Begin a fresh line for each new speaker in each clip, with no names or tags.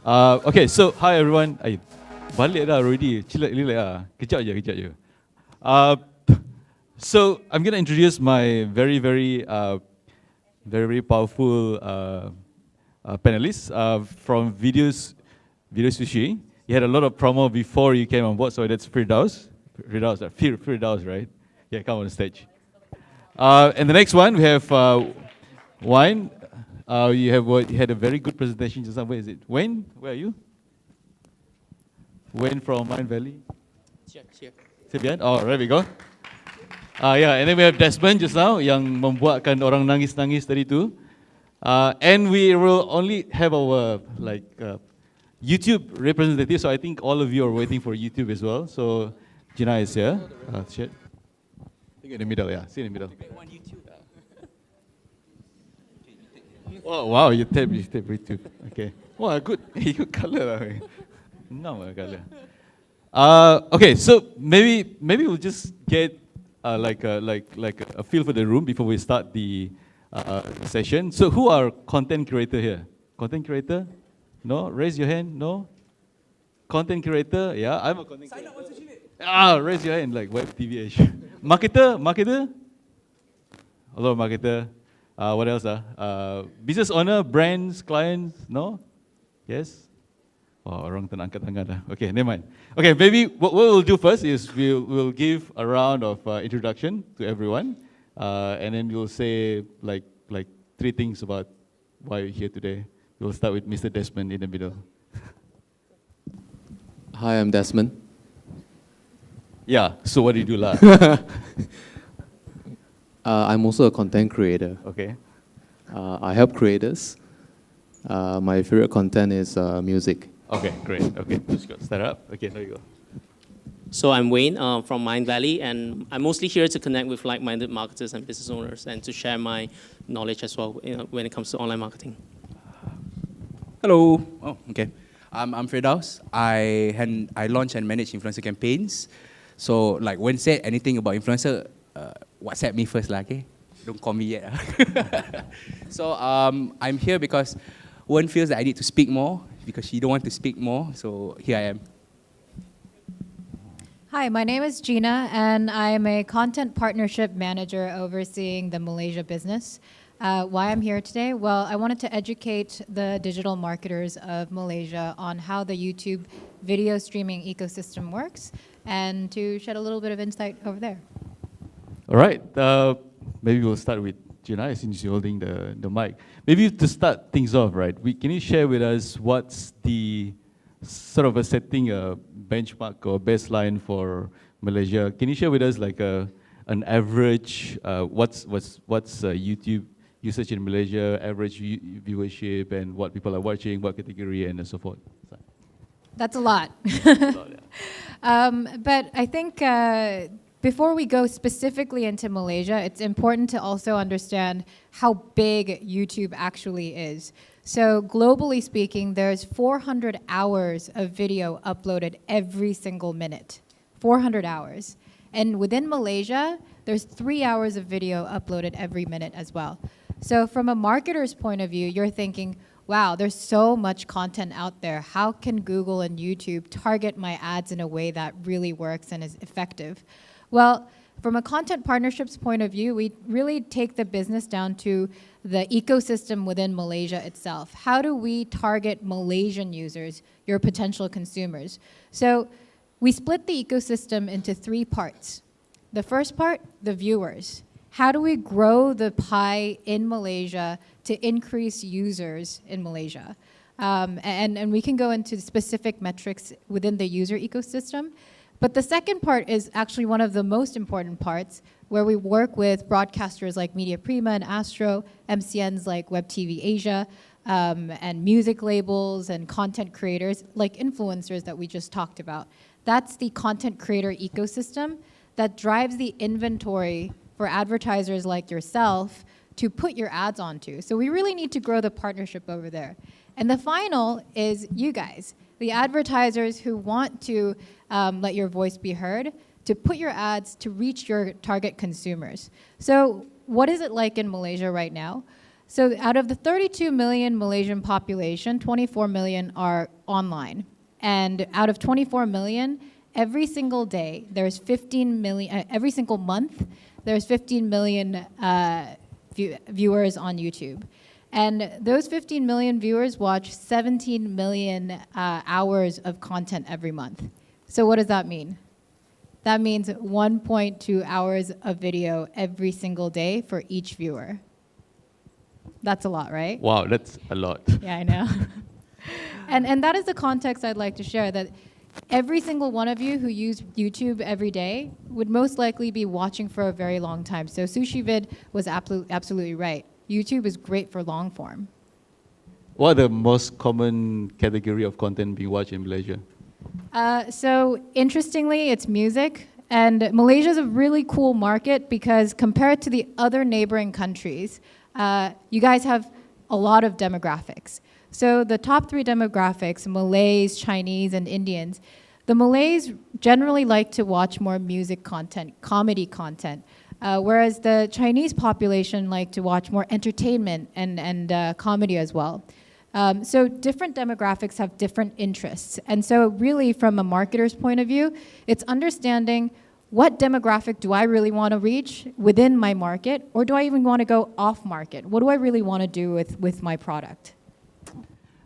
Okay, so hi everyone. Balik dah already. Chill lah. Kejap je. So I'm gonna introduce my very powerful panelists from Videos Sushi. You had a lot of promo before you came on board, so that's Firdaus. Firdaus, right? Yeah, come on the stage. And the next one we have Wine. You had a very good presentation just now. Where is it? Wayne, where are you? Wayne from Mindvalley.
Here.
Sebian? Oh, there we go. Yeah, and then we have Desmond just now yang membuatkan orang nangis-nangis tadi tu. And we will only have our YouTube representative, so I think all of you are waiting for YouTube as well. So Jin-Ah is here. Shit. In the middle, yeah. See in the middle. Oh, wow, you tape YouTube. Okay. Wow, good color. No color. Okay, so maybe we'll just get like a feel for the room before we start the session. So who are content creator here? Content creator? No? Raise your hand. No? Content creator? Yeah, I'm a content creator. Sign up on SushiVid. Raise your hand like WebTVAsia. Marketer? Hello, marketer. What else? Business owner, brands, clients? No? Yes? Oh, orang angkat tangan dah. Okay, never mind. Okay, maybe what we'll do first is we'll give a round of introduction to everyone, and then we'll say like 3 things about why you're here today. We'll start with Mr. Desmond in the middle.
Hi, I'm Desmond.
Yeah, so what do you do lah?
I'm also a content creator.
Okay.
I help creators. My favorite content is music.
Okay, great. Okay, just go start up. Okay, there you go.
So I'm Wayne from Mindvalley, and I'm mostly here to connect with like-minded marketers and business owners and to share my knowledge as well when it comes to online marketing.
Hello. Oh, okay. I'm Firdaus. I launch and manage influencer campaigns. So like when said anything about influencer, WhatsApp me first lah, okay? Don't call me yet. So I'm here because Wen feels that I need to speak more because she don't want to speak more. So here I am.
Hi, my name is Gina, and I'm a content partnership manager overseeing the Malaysia business. Why I'm here today? Well, I wanted to educate the digital marketers of Malaysia on how the YouTube video streaming ecosystem works and to shed a little bit of insight over there.
All right, maybe we'll start with Jin-Ah since you're holding the mic. Maybe to start things off, right? Can you share with us what's the sort of a setting a benchmark or baseline for Malaysia? Can you share with us like an average? What's YouTube usage in Malaysia, average viewership, and what people are watching, what category, and so forth?
That's a lot. But I think before we go specifically into Malaysia, it's important to also understand how big YouTube actually is. So globally speaking, there's 400 hours of video uploaded every single minute. 400 hours. And within Malaysia, there's 3 hours of video uploaded every minute as well. So from a marketer's point of view, you're thinking, wow, there's so much content out there. How can Google and YouTube target my ads in a way that really works and is effective? Well, from a content partnerships point of view, we really take the business down to the ecosystem within Malaysia itself. How do we target Malaysian users, your potential consumers? So we split the ecosystem into 3 parts. The first part, the viewers. How do we grow the pie in Malaysia to increase users in Malaysia? And we can go into specific metrics within the user ecosystem. But the second part is actually one of the most important parts, where we work with broadcasters like Prima and Astro, MCNs like WebTVAsia, and music labels and content creators like influencers that we just talked about. That's the content creator ecosystem that drives the inventory for advertisers like yourself to put your ads onto. So we really need to grow the partnership over there. And the final is you guys, the advertisers who want to let your voice be heard, to put your ads to reach your target consumers. So what is it like in Malaysia right now? So out of the 32 million Malaysian population, 24 million are online. And out of 24 million, every single day, there's 15 million, every single month, there's 15 million viewers on YouTube. And those 15 million viewers watch 17 million hours of content every month. So what does that mean? That means 1.2 hours of video every single day for each viewer. That's a lot, right?
Wow, that's a lot.
Yeah, I know. and that is the context I'd like to share, that every single one of you who use YouTube every day would most likely be watching for a very long time. So SushiVid was absolutely right. YouTube is great for long form.
What are the most common category of content being watched in Malaysia?
So interestingly, it's music. And Malaysia is a really cool market because compared to the other neighboring countries, you guys have a lot of demographics. So the top 3 demographics, Malays, Chinese, and Indians, the Malays generally like to watch more music content, comedy content, whereas the Chinese population like to watch more entertainment and comedy as well. So different demographics have different interests. And so really from a marketer's point of view, it's understanding what demographic do I really want to reach within my market, or do I even want to go off market? What do I really want to do with my product?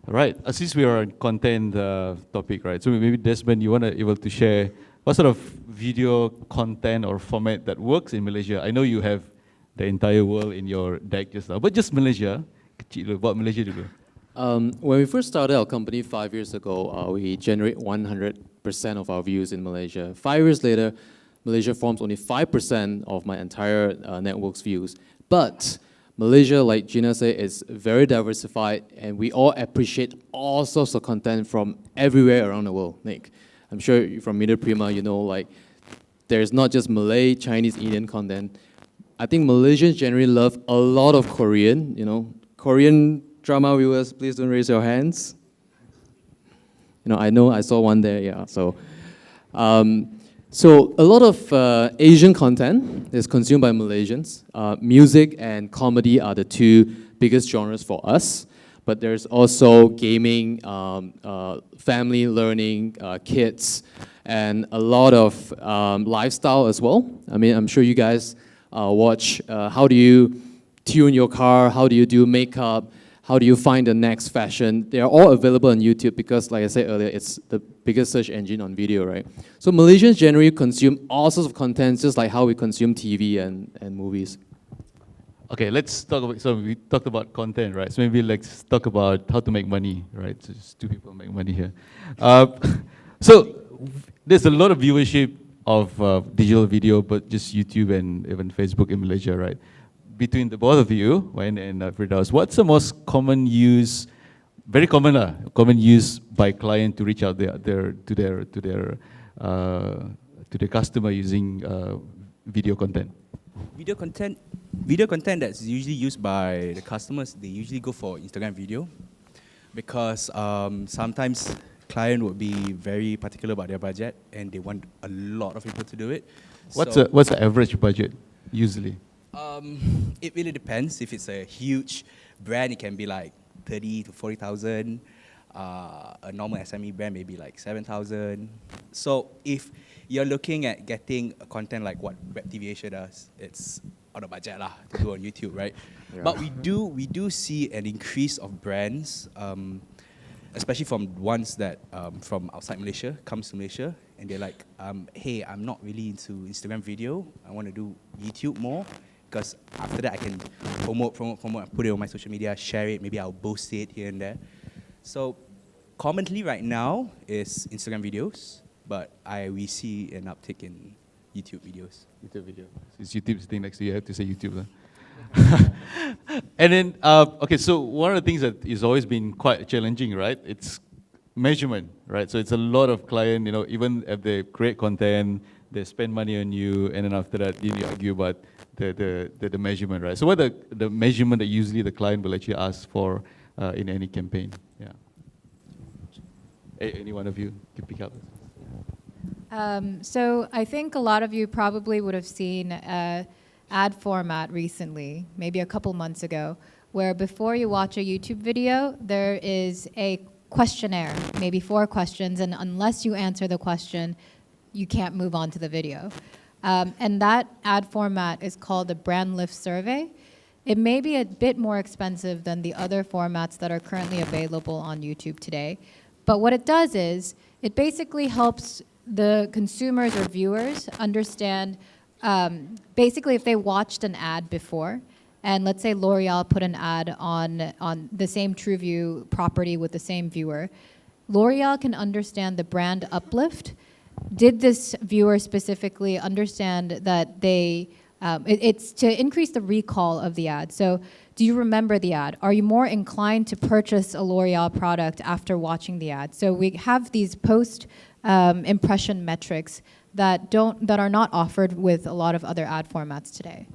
All right, since we are on content topic, right? So maybe Desmond, you want to able to share what sort of video content or format that works in Malaysia? I know you have the entire world in your deck just now, but just Malaysia, kecil dulu, buat Malaysia dulu.
When we first started our company 5 years ago, we generate 100% of our views in Malaysia. 5 years later, Malaysia forms only 5% of my entire network's views. But Malaysia, like Jin-Ah said, is very diversified, and we all appreciate all sorts of content from everywhere around the world. Nick, I'm sure from Prima, you know, like, there's not just Malay, Chinese, Indian content. I think Malaysians generally love a lot of Korean, you know. Korean drama viewers, please don't raise your hands. You know I saw one there, yeah. So a lot of Asian content is consumed by Malaysians. Music and comedy are the 2 biggest genres for us, but there's also gaming, family learning, kids, and a lot of lifestyle as well. I mean, I'm sure you guys watch how do you tune your car, how do you do makeup, how do you find the next fashion. They are all available on YouTube because, like I said earlier, it's the biggest search engine on video, right? So Malaysians generally consume all sorts of content just like how we consume TV and movies.
Okay, let's talk about, so we talked about content, right? So maybe let's talk about how to make money, right? So just 2 people make money here. So there's a lot of viewership of digital video, but just YouTube and even Facebook in Malaysia, right? Between the both of you, Wayne and Firdaus, what's the most common use, very common use by client to reach out to their customer using video content?
Video content that's usually used by the customers, they usually go for Instagram video because sometimes client would be very particular about their budget and they want a lot of people to do it.
What's the average budget usually?
It really depends. If it's a huge brand, it can be like 30 to 40,000. A normal SME brand maybe like 7,000. So if you're looking at getting content like what WebTVAsia does, it's on a budget lah to do on YouTube, right? Yeah. But we do see an increase of brands, especially from ones that from outside Malaysia comes to Malaysia, and they're like, hey, I'm not really into Instagram video. I want to do YouTube more. Because after that I can promote, put it on my social media, share it, maybe I'll post it here and there. So commonly right now is Instagram videos, but we see an uptick in YouTube videos.
YouTube video. Since YouTube's sitting next to you, I have to say YouTube. And then, okay, so one of the things that has always been quite challenging, right? It's measurement, right? So it's a lot of client, you know, even if they create content, they spend money on you, and then after that, you argue about the measurement, right? So what the measurement that usually the client will actually ask for in any campaign? Yeah. Any one of you can pick up.
So I think a lot of you probably would have seen ad format recently, maybe a couple months ago, where before you watch a YouTube video, there is a questionnaire, maybe 4 questions, and unless you answer the question, you can't move on to the video. And that ad format is called a brand lift survey. It may be a bit more expensive than the other formats that are currently available on YouTube today. But what it does is, it basically helps the consumers or viewers understand, basically if they watched an ad before, and let's say L'Oreal put an ad on the same TrueView property with the same viewer, L'Oreal can understand the brand uplift. Did this viewer specifically understand that it's to increase the recall of the ad? So do you remember the ad? Are you more inclined to purchase a L'Oreal product after watching the ad? So we have these post impression metrics that are not offered with a lot of other ad formats today.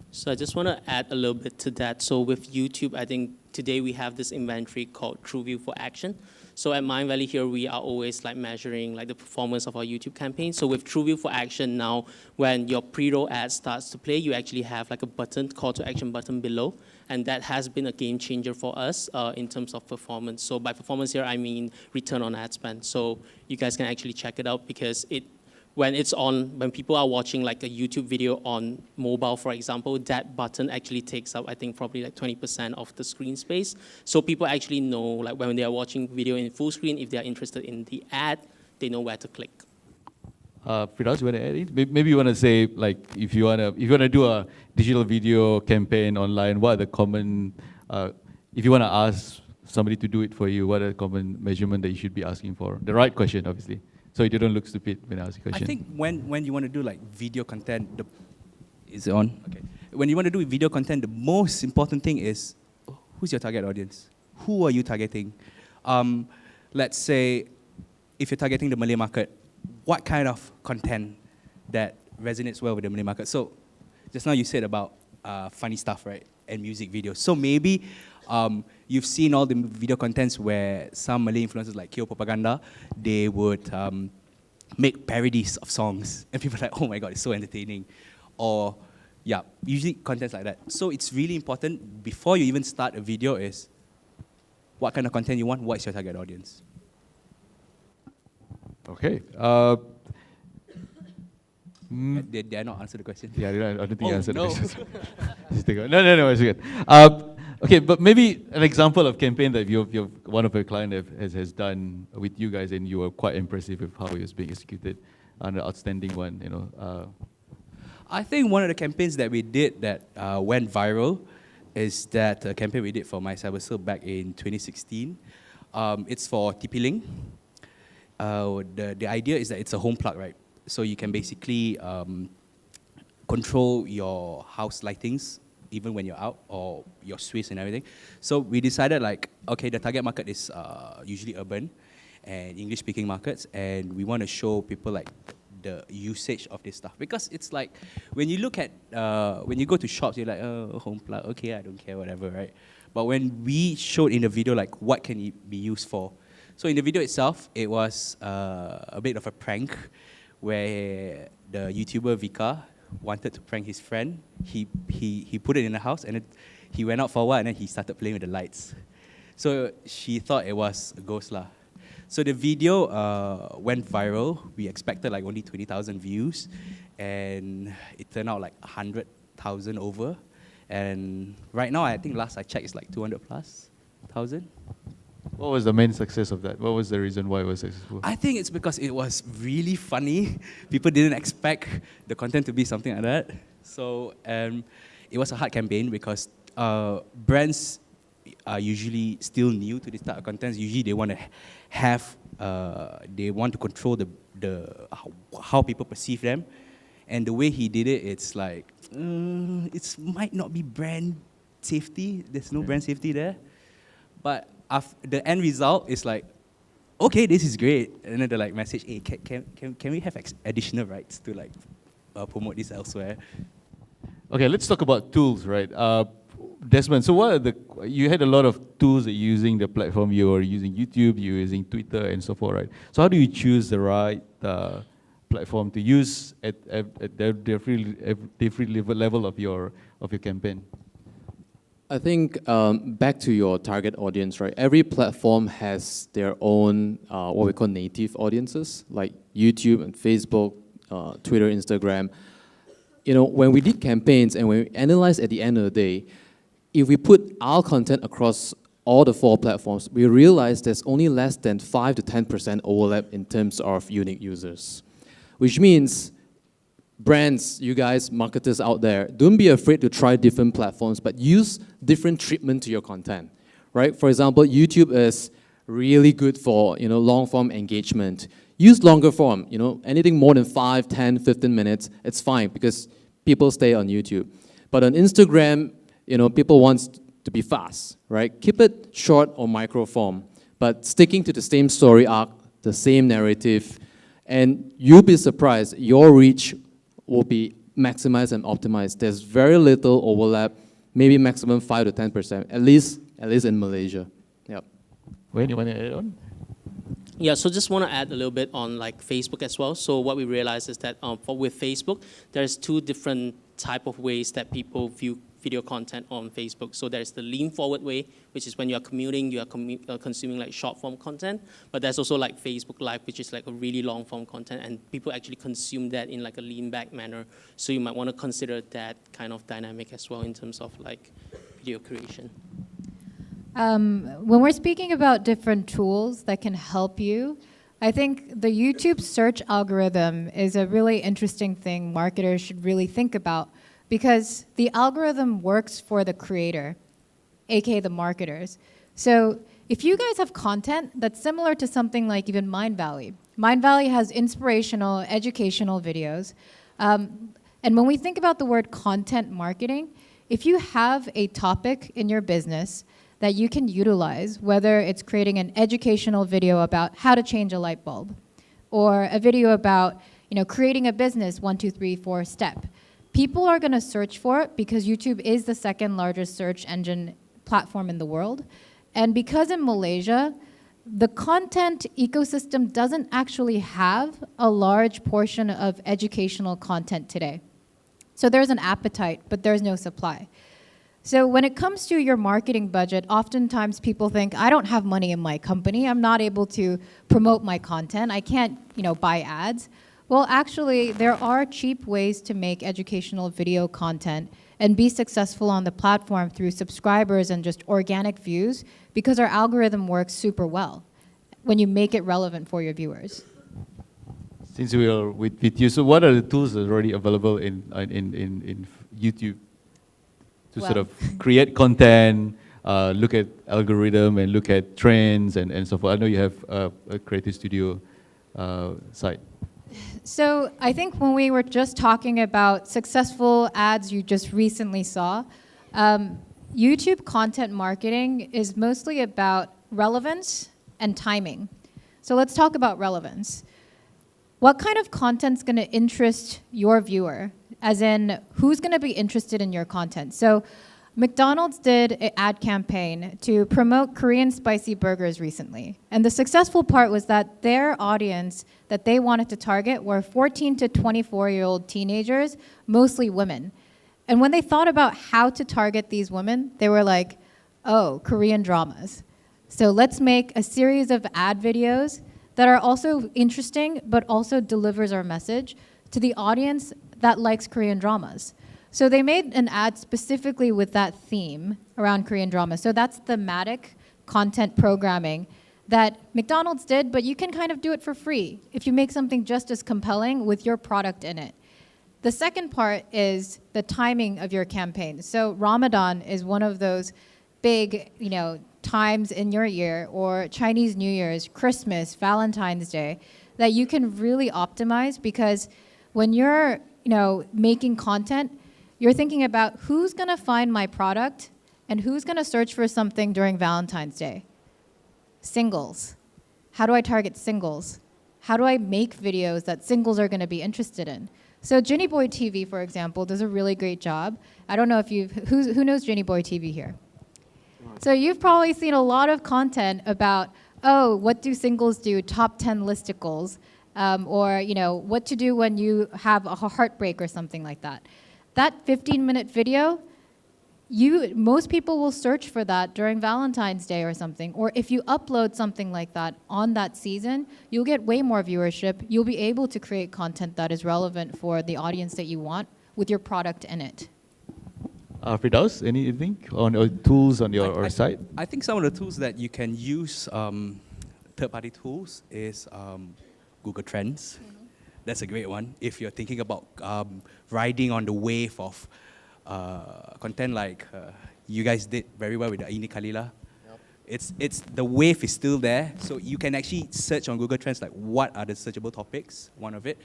So I just want to add a little bit to that. So with YouTube, I think today we have this inventory called TrueView for Action. So at Mindvalley here, we are always like measuring like the performance of our YouTube campaign. So with TrueView for Action now, when your pre-roll ad starts to play, you actually have like a button, call to action button below. And that has been a game changer for us in terms of performance. So by performance here, I mean return on ad spend. So you guys can actually check it out because when people are watching like a YouTube video on mobile, for example, that button actually takes up, I think, probably like 20% of the screen space. So people actually know, like when they are watching video in full screen, if they are interested in the ad, they know where to click.
Firdaus, you want to add in? Maybe you want to say, like, if you want to do a digital video campaign online, what are the common, if you want to ask somebody to do it for you, what are the common measurement that you should be asking for? The right question, obviously. So you don't look stupid when I ask a question.
I think when you want to do like video content, is it on? Okay. When you want to do video content, the most important thing is who's your target audience? Who are you targeting? Let's say if you're targeting the Malay market, what kind of content that resonates well with the Malay market? So just now you said about funny stuff, right? And music videos. So maybe you've seen all the video contents where some Malay influencers like Kyo Propaganda, they would make parodies of songs. And people are like, oh my God, it's so entertaining. Or, yeah, usually contents like that. So it's really important before you even start a video is what kind of content you want, what's your target audience?
Okay.
Did I not answer the question?
Yeah, I don't think you answered
no.
the question. No, it's good. Okay, but maybe an example of campaign that one of your clients has done with you guys, and you were quite impressive with how it was being executed, and an outstanding one, you know.
I think one of the campaigns that we did that went viral is that campaign we did for My Cyber back in 2016. It's for TP-Link. The idea is that it's a home plug, right? So you can basically control your house lightings even when you're out, or your Swiss and everything. So we decided like, okay, the target market is usually urban and English-speaking markets, and we want to show people like the usage of this stuff. Because it's like, when you look at, when you go to shops, you're like, oh, home plug, okay, I don't care, whatever, right? But when we showed in the video, like, what can it be used for? So in the video itself, it was a bit of a prank where the YouTuber Vika wanted to prank his friend. He put it in the house, and he went out for a while, and then he started playing with the lights. So she thought it was a ghost lah. So the video went viral. We expected like only 20,000 views, and it turned out like 100,000 over. And right now, I think last I checked, it's like 200,000+.
What was the main success of that? What was the reason why it was successful?
I think it's because it was really funny. People didn't expect the content to be something like that. So it was a hard campaign because brands are usually still new to this type of content. Usually they want to have, they want to control how people perceive them. And the way he did it, it's like, it might not be brand safety. There's no brand safety there. But the end result is like, okay, this is great. And then they're like, message, hey, can we have additional rights to like promote this elsewhere?
Okay, let's talk about tools, right? Desmond, so what are you had a lot of tools that you're using the platform. You were using YouTube, you're using Twitter, and so forth, right? So how do you choose the right platform to use at the different level of your campaign?
I think back to your target audience, right? Every platform has their own what we call native audiences, like YouTube and Facebook, Twitter, Instagram. You know, when we did campaigns and when we analyzed at the end of the day, if we put our content across all the 4 platforms, we realized there's only less than 5 to 10% overlap in terms of unique users, which means brands, you guys, marketers out there, don't be afraid to try different platforms, but use different treatment to your content, right? For example, YouTube is really good for, you know, long-form engagement. Use longer form, you know, anything more than 5, 10, 15 minutes, it's fine because people stay on YouTube. But on Instagram, you know, people want to be fast, right? Keep it short or micro form, but sticking to the same story arc, the same narrative, and you'll be surprised, your reach will be maximized and optimized. There's very little overlap, maybe maximum 5 to 10%, at least in Malaysia. Yep.
Wayne, you want to add on?
Yeah, so just want to add a little bit on like Facebook as well. So what we realized is that with Facebook, there's 2 different type of ways that people view video content on Facebook. So there's the lean forward way, which is when you're commuting, you are consuming like short form content. But there's also like Facebook Live, which is like a really long form content, and people actually consume that in like a lean back manner. So you might want to consider that kind of dynamic as well in terms of like video creation.
When we're speaking about different tools that can help you, I think the YouTube search algorithm is a really interesting thing marketers should really think about, because the algorithm works for the creator, aka the marketers. So if you guys have content that's similar to something like even Mindvalley. Mindvalley has inspirational, educational videos. And when we think about the word content marketing, if you have a topic in your business that you can utilize, whether it's creating an educational video about how to change a light bulb, or a video about, you know, creating a business 1, 2, 3, 4 step, people are going to search for it because YouTube is the 2nd largest search engine platform in the world. And because in Malaysia, the content ecosystem doesn't actually have a large portion of educational content today. So there's an appetite, but there's no supply. So when it comes to your marketing budget, oftentimes people think, I don't have money in my company. I'm not able to promote my content. I can't, you know, buy ads. Well, actually, there are cheap ways to make educational video content and be successful on the platform through subscribers and just organic views, because our algorithm works super well when you make it relevant for your viewers.
Since we are with you, so what are the tools that are already available in YouTube to sort of create content, look at algorithm and look at trends and so forth? I know you have a creative studio site.
So I think when we were just talking about successful ads you just recently saw, YouTube content marketing is mostly about relevance and timing. So let's talk about relevance. What kind of content's going to interest your viewer? As in, who's going to be interested in your content? So McDonald's did an ad campaign to promote Korean spicy burgers recently. And the successful part was that their audience that they wanted to target were 14 to 24-year-old teenagers, mostly women. And when they thought about how to target these women, they were like, oh, Korean dramas. So let's make a series of ad videos that are also interesting, but also delivers our message to the audience that likes Korean dramas. So they made an ad specifically with that theme around Korean drama. So that's thematic content programming that McDonald's did, but you can kind of do it for free if you make something just as compelling with your product in it. The second part is the timing of your campaign. So Ramadan is one of those big, you know, times in your year, or Chinese New Year's, Christmas, Valentine's Day, that you can really optimize, because when you're, you know, making content, you're thinking about who's going to find my product and who's going to search for something during Valentine's Day. Singles. How do I target singles? How do I make videos that singles are going to be interested in? So Ginny Boy TV, for example, does a really great job. I don't know if who knows Ginny Boy TV here? So you've probably seen a lot of content about, oh, what do singles do? Top 10 listicles. Or, you know, what to do when you have a heartbreak or something like that. That 15-minute video most people will search for that during Valentine's Day or something. Or if you upload something like that on that season, you'll get way more viewership. You'll be able to create content that is relevant for the audience that you want with your product in it.
Firdaus, anything on your tools on your site?
I think some of the tools that you can use, third-party tools, is Google Trends. That's a great one. If you're thinking about riding on the wave of content like you guys did very well with the Ini Kalila. It's the wave is still there, so you can actually search on Google Trends like what are the searchable topics. One of it.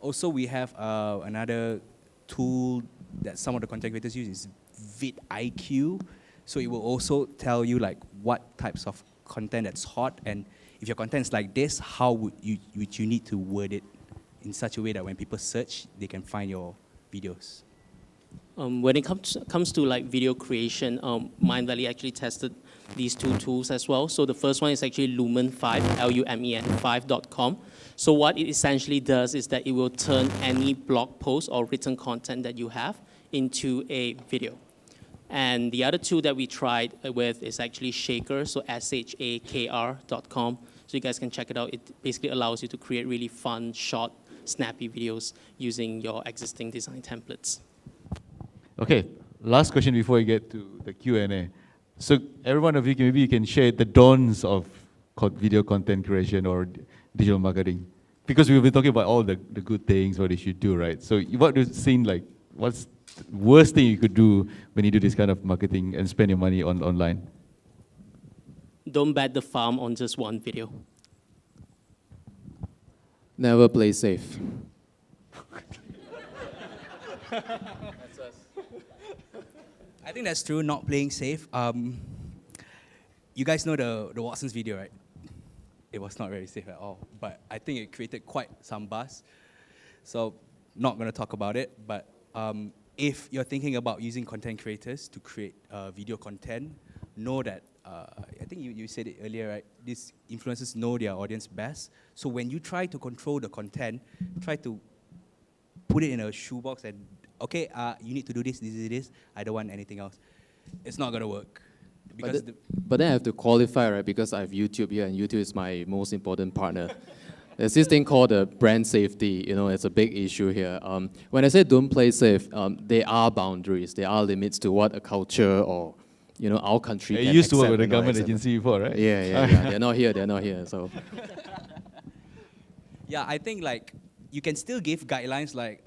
Also, we have another tool that some of the content creators use is vidIQ. So it will also tell you like what types of content that's hot, and if your content is like this, how would you need to word it in such a way that when people search, they can find your videos.
When it comes to like video creation, Mindvalley actually tested these two tools as well. So the first one is actually Lumen 5, Lumen 5.com. So what it essentially does is that it will turn any blog post or written content that you have into a video. And the other tool that we tried with is actually Shaker, so shakr.com. So you guys can check it out. It basically allows you to create really fun, short, snappy videos using your existing design templates.
Okay, last question before we get to the Q&A. So every one of you, maybe you can share the dawns of video content creation or digital marketing. Because we've been talking about all the good things, what you should do, right? So what do you think, like, what's the worst thing you could do when you do this kind of marketing and spend your money online?
Don't bet the farm on just one video.
Never play safe.
I think that's true, not playing safe. You guys know the Watson's video, right? It was not very safe at all, but I think it created quite some buzz. So not going to talk about it, but if you're thinking about using content creators to create video content, know that, I think you said it earlier, right? These influencers know their audience best. So when you try to control the content, try to put it in a shoebox and, okay, you need to do this, this, I don't want anything else. It's not going to work. Because
but then I have to qualify, right? Because I have YouTube here, and YouTube is my most important partner. There's this thing called brand safety. You know, it's a big issue here. When I say don't play safe, there are boundaries. There are limits to what a culture or, you know, our country can
You used to work
accept
with a
and not
government
accept.
agency before, right?
Yeah. They're not here. So.
Yeah, I think like you can still give guidelines like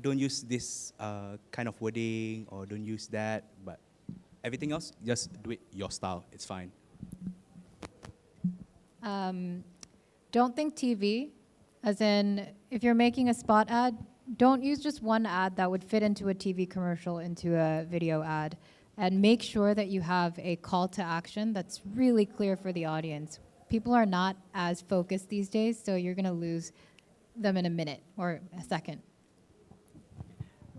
don't use this kind of wording or don't use that, but everything else, just do it your style. It's fine.
Don't think TV, as in if you're making a spot ad, don't use just one ad that would fit into a TV commercial into a video ad. And make sure that you have a call to action that's really clear for the audience. People are not as focused these days, so you're going to lose them in a minute or a second.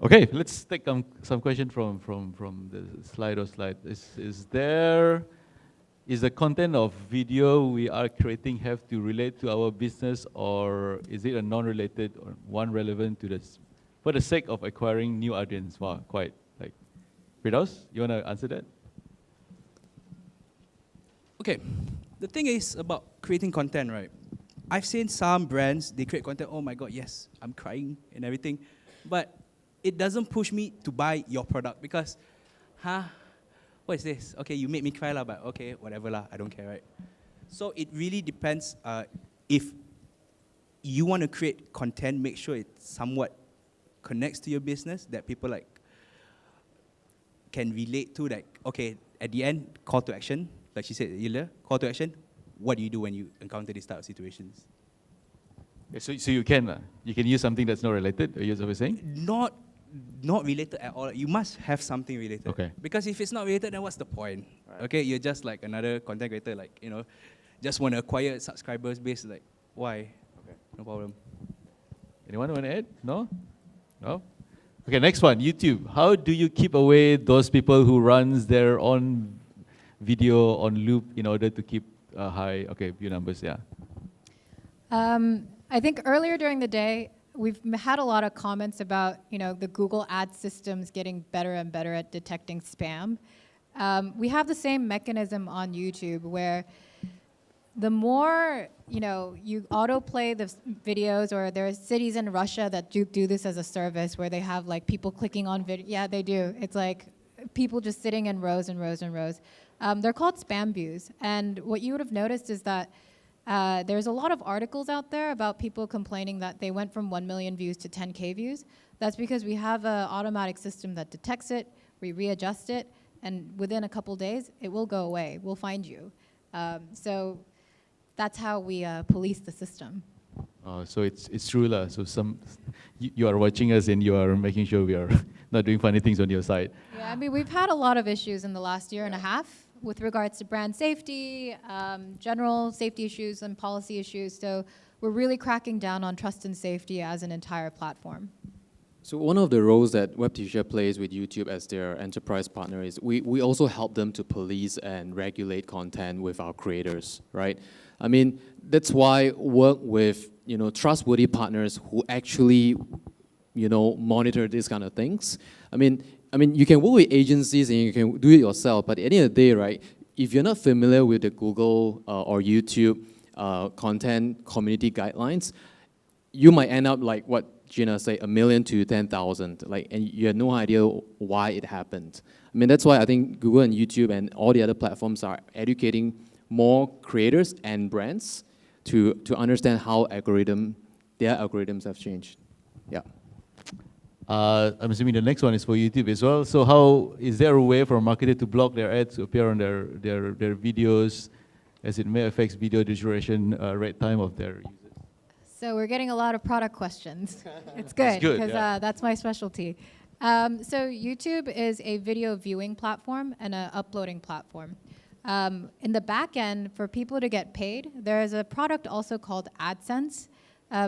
Okay, let's take some question from the slide. Is the content of video we are creating have to relate to our business, or is it a non-related or one relevant to this for the sake of acquiring new audience? Wow, quite like Firdaus, you want to answer that?
Okay, the thing is about creating content, right? I've seen some brands, they create content, oh my God, yes, I'm crying and everything, but it doesn't push me to buy your product because, what is this? Okay, you made me cry lah, but okay, whatever lah, I don't care, right? So it really depends. If you want to create content, make sure it somewhat connects to your business, that people like can relate to, like, okay, at the end, call to action, like she said earlier, call to action, what do you do when you encounter these type of situations?
Okay, so you can use something that's not related, are you saying?
Not related at all. You must have something related.
Okay.
Because if it's not related, then what's the point? Right. Okay, you're just like another content creator, like, you know, just want to acquire subscribers base, like, why? Okay. No problem.
Anyone want to add? No? No? Okay, next one, YouTube. How do you keep away those people who runs their own video on loop in order to keep high, view numbers, yeah.
I think earlier during the day, we've had a lot of comments about, the Google ad systems getting better and better at detecting spam. We have the same mechanism on YouTube where the more, you autoplay the videos, or there are cities in Russia that do this as a service where they have like people clicking on video. Yeah, they do. It's like people just sitting in rows and rows and rows. They're called spam views. And what you would have noticed is that there's a lot of articles out there about people complaining that they went from 1 million views to 10K views. That's because we have an automatic system that detects it, we readjust it, and within a couple days, it will go away. We'll find you. So that's how we police the system.
So it's true lah. So you are watching us and you are making sure we are not doing funny things on your side.
Yeah, I mean, we've had a lot of issues in the last year and a half with regards to brand safety, general safety issues and policy issues. So we're really cracking down on trust and safety as an entire platform.
So one of the roles that WebTVAsia plays with YouTube as their enterprise partner is we also help them to police and regulate content with our creators, right? I mean, that's why work with, trustworthy partners who actually, monitor these kind of things. I mean, you can work with agencies and you can do it yourself, but at the end of the day, right, if you're not familiar with the Google or YouTube content community guidelines, you might end up like what Jin-Ah say, 1 million to 10,000, and you have no idea why it happened. I mean, that's why I think Google and YouTube and all the other platforms are educating more creators and brands to understand how their algorithms have changed. Yeah.
I'm assuming the next one is for YouTube as well. So how is there a way for a marketer to block their ads to appear on their videos, as it may affect video duration, rate time of their users?
So we're getting a lot of product questions. It's good because that's my specialty. So YouTube is a video viewing platform and an uploading platform. In the back end, for people to get paid, there is a product also called AdSense.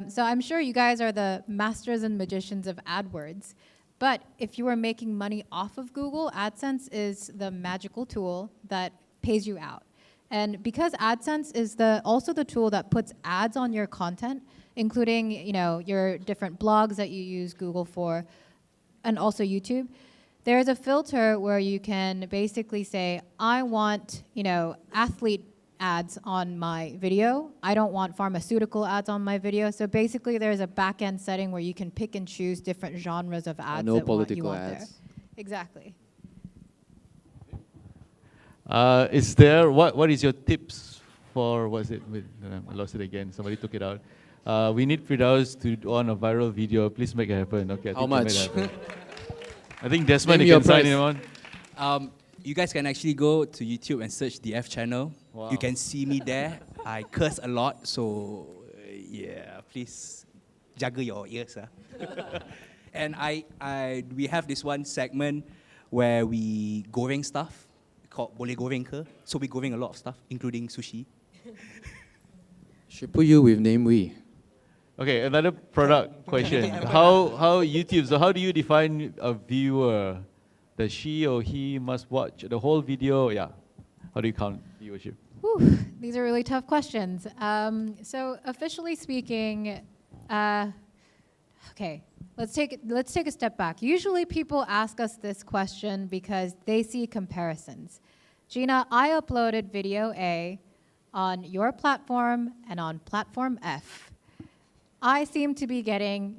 So I'm sure you guys are the masters and magicians of AdWords. But if you are making money off of Google, AdSense is the magical tool that pays you out. And because AdSense is also the tool that puts ads on your content, including your different blogs that you use Google for, and also YouTube, there's a filter where you can basically say, I want athlete ads on my video. I don't want pharmaceutical ads on my video. So basically, there's a back-end setting where you can pick and choose different genres of ads.
No
that
political
you want
ads.
there. Exactly.
Is there, what is your tips for, I lost it again, somebody took it out. We need Firdaus to do on a viral video, please make it happen. Okay,
How much?
I think Desmond,
Name
you
your
can sign
price.
in on.
You guys can actually go to YouTube and search the F channel.
Wow.
You can see me there. I curse a lot, so yeah, please jaga your ears. And we have this one segment where we goreng stuff called Boleh Goreng Ke. So we goreng a lot of stuff, including sushi.
Should put you with name we.
Okay, another product question. How YouTube, so how do you define a viewer? That she or he must watch the whole video? Yeah. How do you count viewership?
Whew, these are really tough questions. So officially speaking, okay, let's take a step back. Usually people ask us this question because they see comparisons. Gina, I uploaded video A on your platform and on platform F. I seem to be getting,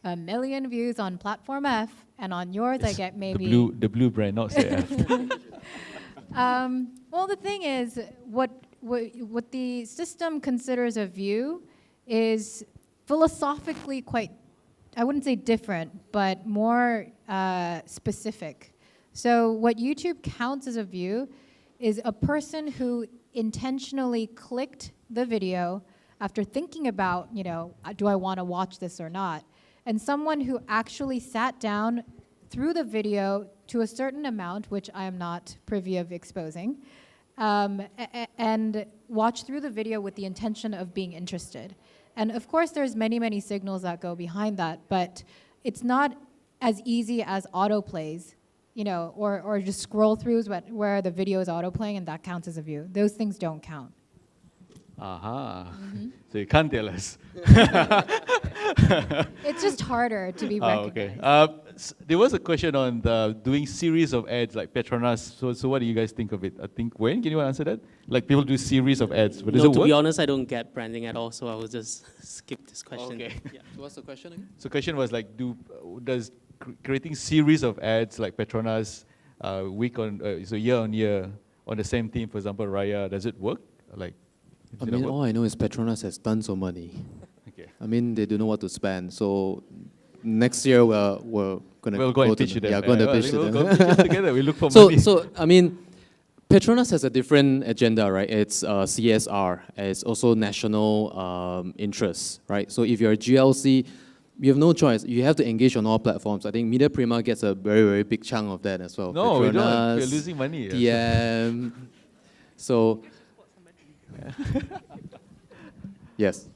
1 million views on platform F, and on yours I get maybe
the blue brand, not say F.
Well, the thing is, what the system considers a view is philosophically quite, I wouldn't say different, but more specific. So what YouTube counts as a view is a person who intentionally clicked the video after thinking about, do I want to watch this or not? And someone who actually sat down through the video to a certain amount, which I am not privy of exposing, and watched through the video with the intention of being interested. And of course, there's many, many signals that go behind that, but it's not as easy as autoplays, or just scroll throughs where the video is autoplaying and that counts as a view. Those things don't count.
Aha. So you can't tell us.
It's just harder to be recognized.
Okay. There was a question on doing series of ads like Petronas. So what do you guys think of it? I think, Wayne, can you answer that? Like people do series of ads. But does
No,
it
to
work?
be honest, I don't get branding at all, so I will just skip this question.
Okay.
Yeah.
So what's the question again?
So question was like, does creating series of ads like Petronas, year on year on the same theme, for example, Raya, does it work? Like,
I
does it
mean,
work?
all I know is Petronas has tons of money.
Okay.
I mean, they don't know what to spend. So next year we're gonna
We'll go and pitch to them.
Yeah, go and pitch to
We'll
them.
go pitch it together. We look for
So,
money.
I mean, Petronas has a different agenda, right? It's CSR. It's also national interests, right? So if you're a GLC, you have no choice. You have to engage on all platforms. I think Media Prima gets a very, very big chunk of that as well.
No, we don't.
Petronas,
We're losing money.
TM. So, yes.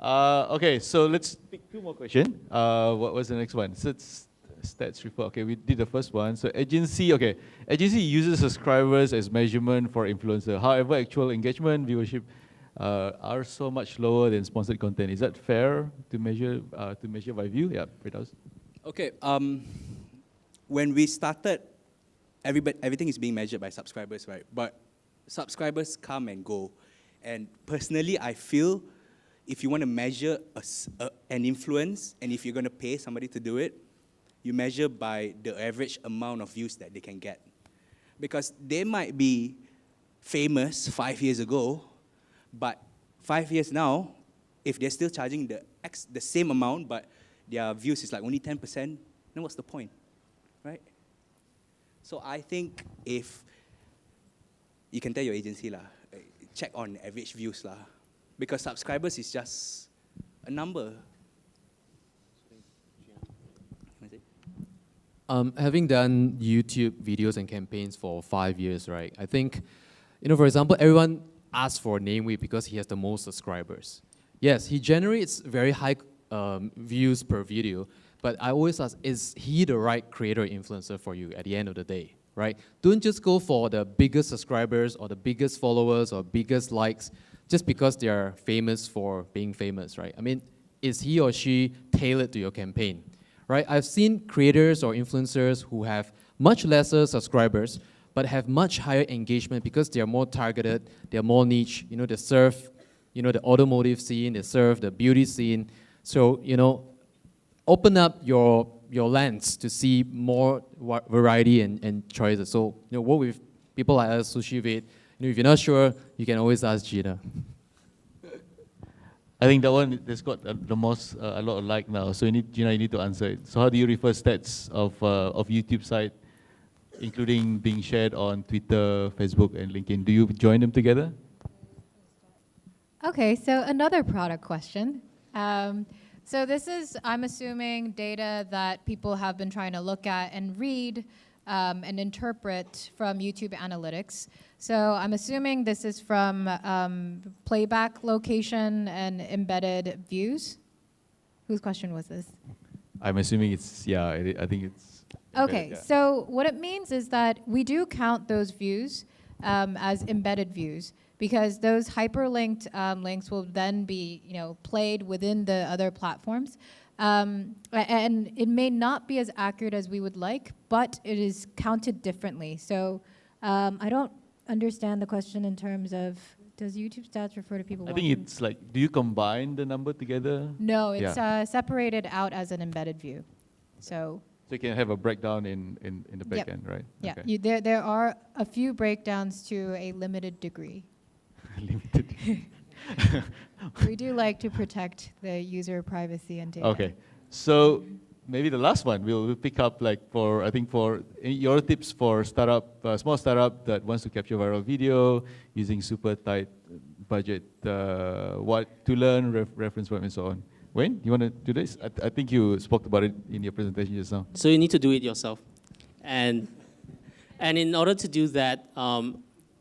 Okay, so let's pick two more questions. What was the next one? So it's stats report. Okay, we did the first one. So agency, okay. Agency uses subscribers as measurement for influencer. However, actual engagement, viewership are so much lower than sponsored content. Is that fair to measure by view? Yeah, Firdaus.
Okay, when we started, everything is being measured by subscribers, right? But subscribers come and go. And personally, I feel if you want to measure an influence, and if you're going to pay somebody to do it, you measure by the average amount of views that they can get. Because they might be famous 5 years ago, but 5 years now, if they're still charging the same amount, but their views is like only 10%, then what's the point, right? So I think if you can tell your agency check on average views because subscribers is just a number.
Having done YouTube videos and campaigns for 5 years, right? I think, for example, everyone asks for Name Week because he has the most subscribers. Yes, he generates very high views per video, but I always ask, is he the right creator or influencer for you at the end of the day, right? Don't just go for the biggest subscribers or the biggest followers or biggest likes just because they're famous for being famous, right? I mean, is he or she tailored to your campaign? Right? I've seen creators or influencers who have much lesser subscribers, but have much higher engagement because they're more targeted, they're more niche. They serve, the automotive scene, they serve the beauty scene. So, open up your lens to see more variety and choices. So, work with people like us, SushiVid. If you're not sure, you can always ask Gina.
I think that one has got the most a lot of like now. So Gina, you need to answer it. So how do you refer stats of YouTube site, including being shared on Twitter, Facebook, and LinkedIn? Do you join them together?
Okay, so another product question. So this is, I'm assuming, data that people have been trying to look at and read and interpret from YouTube Analytics. So I'm assuming this is from playback location and embedded views. Whose question was this?
I'm assuming it's, I think it's...
Okay,
yeah.
so what it means is that we do count those views as embedded views because those hyperlinked links will then be, played within the other platforms. And it may not be as accurate as we would like, but it is counted differently. So I don't understand the question in terms of, does YouTube stats refer to people
I
watching?
think it's like, do you combine the number together?
No, it's separated out as an embedded view. So
you can have a breakdown in the back
Yep.
end, right?
yeah,
Okay.
there are a few breakdowns to a limited degree.
Limited.
We do like to protect the user privacy and data.
Okay, so maybe the last one we'll pick up for your tips for small startup that wants to capture viral video using super tight budget, what to learn, reference point, and so on. Wayne, you want to do this? I think you spoke about it in your presentation just now.
So you need to do it yourself. And in order to do that,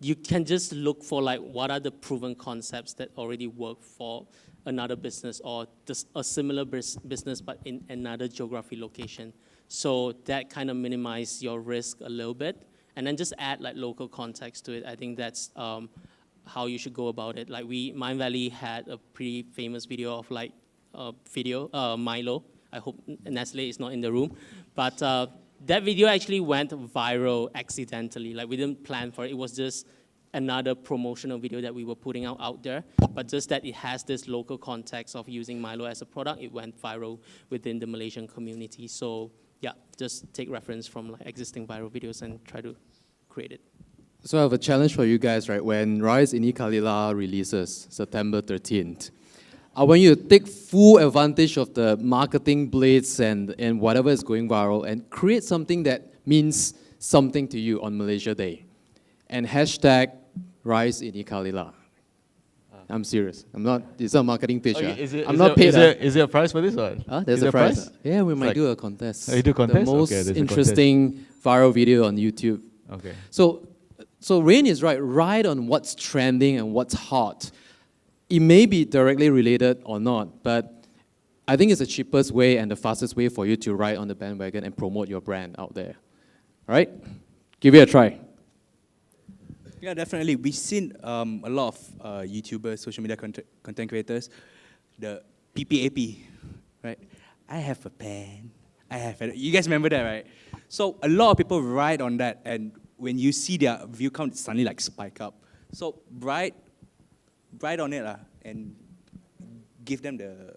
you can just look for what are the proven concepts that already work for another business or just a similar business but in another geography location. So that kind of minimizes your risk a little bit. And then just add local context to it. I think that's how you should go about it. Like Mindvalley had a pretty famous video of like Milo. I hope Nestle is not in the room, but that video actually went viral accidentally. Like we didn't plan for it. It was just another promotional video that we were putting out there, but just that it has this local context of using Milo as a product, it went viral within the Malaysian community. So yeah, just take reference from like existing viral videos and try to create it.
So I have a challenge for you guys, right? When Rise Ini Kalila releases September 13th, I want you to take full advantage of the marketing blitz and whatever is going viral and create something that means something to you on Malaysia Day. And hashtag Rise Ini Kalila. I'm serious. It's not a marketing pitch.
Okay,
I'm not paid.
Is there a prize for this one?
There's a prize. Yeah, we might do a contest.
Oh, you do contest?
The most
Okay,
interesting viral video on YouTube.
Okay.
So Rain is right on what's trending and what's hot. It may be directly related or not, but I think it's the cheapest way and the fastest way for you to ride on the bandwagon and promote your brand out there. All right? Give it a try.
Yeah, definitely. We've seen a lot of YouTubers, social media content creators, the PPAP, right? I have a pen. You guys remember that, right? So a lot of people ride on that, and when you see their view count, suddenly like spike up. So ride on it and give them the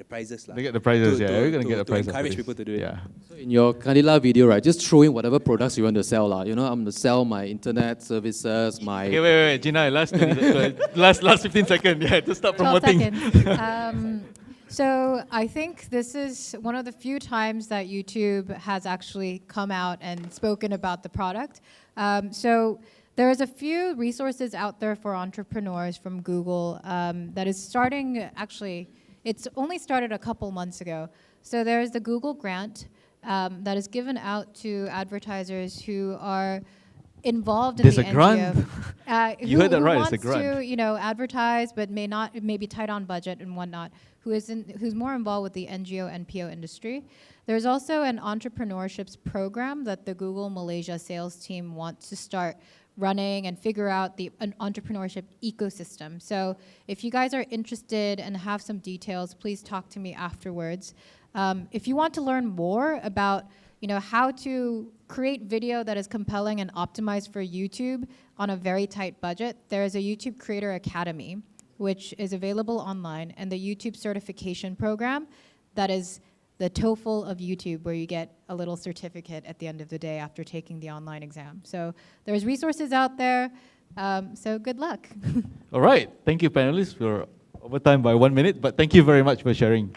prizes.
They get the prizes, we're going to get the prizes.
Encourage people to do it.
Yeah.
So in your Kalila video, right, just throw in whatever products you want to sell. I'm going to sell my internet services, my...
Okay, wait, Jin-Ah, last 15 seconds, just start
12
promoting.
seconds. So I think this is one of the few times that YouTube has actually come out and spoken about the product. So there's a few resources out there for entrepreneurs from Google that is starting, actually, it's only started a couple months ago. So there's the Google grant that is given out to advertisers who are involved in
There's
the
a grant?
NGO.
You heard that right, it's a
wants
grant.
to, advertise, but may be tight on budget and whatnot, who's more involved with the NGO, NPO industry. There's also an entrepreneurships program that the Google Malaysia sales team wants to start running and figure out an entrepreneurship ecosystem. So if you guys are interested and have some details, please talk to me afterwards. If you want to learn more about how to create video that is compelling and optimized for YouTube on a very tight budget, there is a YouTube Creator Academy, which is available online, and the YouTube certification program that is the TOEFL of YouTube, where you get a little certificate at the end of the day after taking the online exam. So there's resources out there, so good luck.
All right, thank you, panelists. We're over time by 1 minute, but thank you very much for sharing.